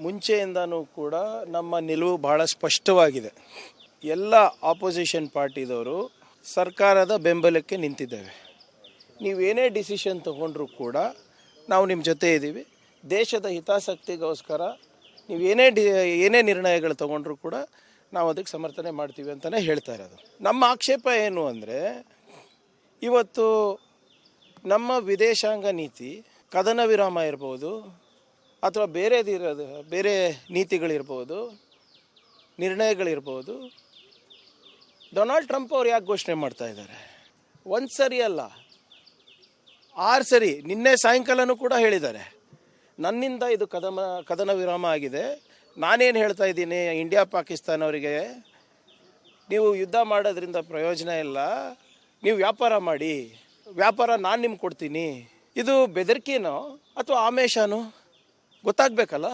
ಮುಂಚೆಯಿಂದನೂ ಕೂಡ ನಮ್ಮ ನಿಲುವು ಬಹಳ ಸ್ಪಷ್ಟವಾಗಿದೆ. ಎಲ್ಲ ಆಪೋಸಿಷನ್ ಪಾರ್ಟಿದವರು ಸರ್ಕಾರದ ಬೆಂಬಲಕ್ಕೆ ನಿಂತಿದ್ದೇವೆ. ನೀವೇನೇ ಡಿಸಿಷನ್ ತೊಗೊಂಡ್ರೂ ಕೂಡ ನಾವು ನಿಮ್ಮ ಜೊತೆ ಇದ್ದೀವಿ. ದೇಶದ ಹಿತಾಸಕ್ತಿಗೋಸ್ಕರ ನೀವು ಏನೇ ನಿರ್ಣಯಗಳು ತೊಗೊಂಡ್ರೂ ಕೂಡ ನಾವು ಅದಕ್ಕೆ ಸಮರ್ಥನೆ ಮಾಡ್ತೀವಿ ಅಂತಲೇ ಹೇಳ್ತಾ ಇರೋದು. ನಮ್ಮ ಆಕ್ಷೇಪ ಏನು ಅಂದರೆ, ಇವತ್ತು ನಮ್ಮ ವಿದೇಶಾಂಗ ನೀತಿ ಕದನ ವಿರಾಮ ಇರ್ಬೋದು ಅಥವಾ ಬೇರೆ ನೀತಿಗಳಿರ್ಬೋದು, ನಿರ್ಣಯಗಳಿರ್ಬೋದು, ಡೊನಾಲ್ಡ್ ಟ್ರಂಪ್ ಅವ್ರು ಯಾಕೆ ಘೋಷಣೆ ಮಾಡ್ತಾ ಇದ್ದಾರೆ? ಒಂದು ಸರಿ ಅಲ್ಲ, 6 ಸರಿ. ನಿನ್ನೆ ಸಾಯಂಕಾಲನೂ ಕೂಡ ಹೇಳಿದ್ದಾರೆ, ನನ್ನಿಂದ ಇದು ಕದನ ವಿರಾಮ ಆಗಿದೆ. ನಾನೇನು ಹೇಳ್ತಾ ಇದ್ದೀನಿ, ಇಂಡಿಯಾ ಪಾಕಿಸ್ತಾನ ಅವರಿಗೆ ನೀವು ಯುದ್ಧ ಮಾಡೋದ್ರಿಂದ ಪ್ರಯೋಜನ ಇಲ್ಲ, ನೀವು ವ್ಯಾಪಾರ ಮಾಡಿ, ವ್ಯಾಪಾರ ನಾನು ನಿಮ್ಗೆ ಕೊಡ್ತೀನಿ. ಇದು ಬೆದರಿಕೆನೋ ಅಥವಾ ಆಮೇಶನೋ ಗೊತ್ತಾಗಬೇಕಲ್ಲ.